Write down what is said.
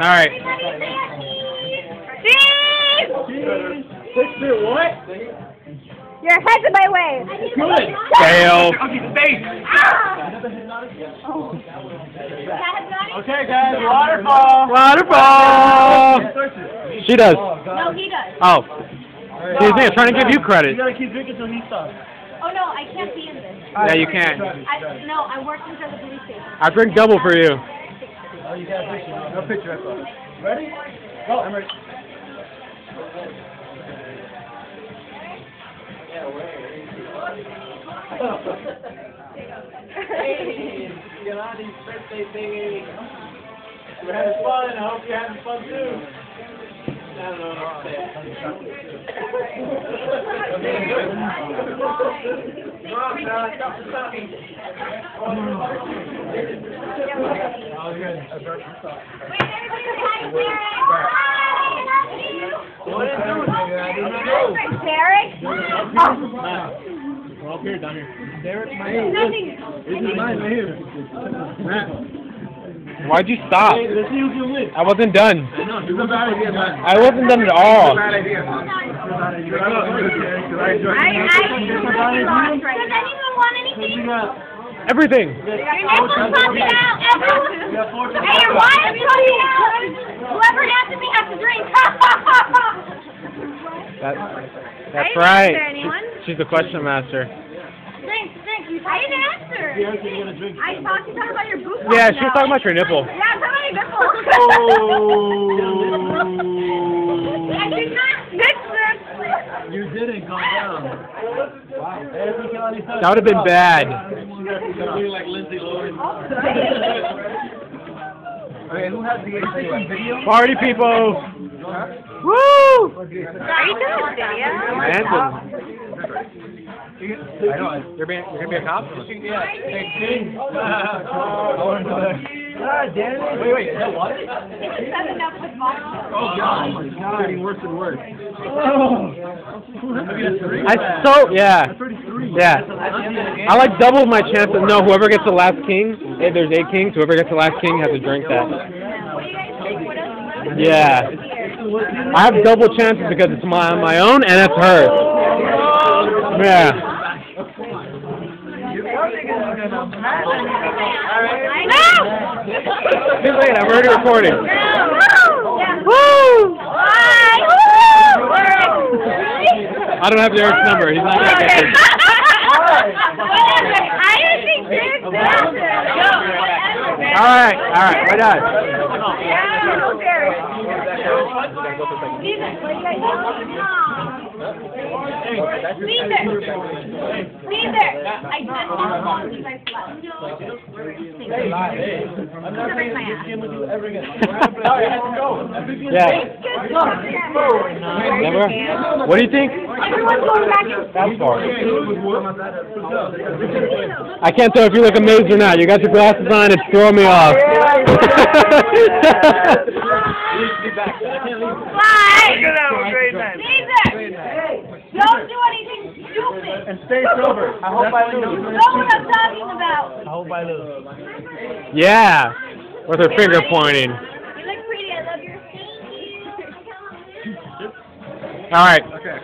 right. Cheese! What? Your head's in my way. Good. Fail. Okay, space. Okay, guys, waterfall. Waterfall. She does. No, he does. Oh. Excuse me, I'm trying to give you credit. You gotta keep drinking till he stops. Oh no, I can't be in this. Yeah, you can't. No, I work inside the police station. I drink double for you. Oh, you got a picture. No picture, I thought. Ready? Go. I'm ready. Hey, kaylanies birthday thingy. We're having fun. I hope you're having fun too. I don't know what to say. Come on, stop the stocking. Oh, good. What is it? Derek? We're up here, down here. Derek, Nothing. this is mine right here. Matt. Why'd you stop? Hey, let's see who can win. I wasn't done. I know, it's a bad idea, man. I wasn't done at all. Bad idea. I lost right now. Does anyone want anything? Everything. Your nipple's popping out. Hey, your wire's popping out. Whoever has to be has to drink. That's right. She's the question master. Drink. I didn't answer. I talked to her about your boob. Yeah, she was talking about your nipple. Yeah, I'm talking about your nipple. You didn't calm down. Wow. That would have been bad. Like Lindsay Lohan. Okay, who has the video? Party people. Woo! Are you doing video? Manson. You're gonna be a cop? Yeah. Hey, King. God damn it. Wait, is that water? It's 7 up with water. Oh, God. It's getting worse and worse. Yeah. Yeah. I like double my chances. No, whoever gets the last king, if there's 8 kings, whoever gets the last king has to drink that. What do you guys think? What else? Yeah. I have double chances because it's my own and it's hers. Yeah. Too late, I'm already recording. Woo! I don't have Derek's number. He's not that good. Alright, we're done. Neither. I just want you guys I'm not playing this game with you ever again. Yeah. Never? What do you think? Everyone's going back in. That's far. I can't tell if you look amazed or not. You got your glasses on, it's throwing me off. Bye. Good have a great night. Neither. Don't do anything stupid. And stay sober. I hope I lose. Know what I'm talking about. I hope I lose. Yeah. With her finger pointing. You look pretty. I love your skin. All right.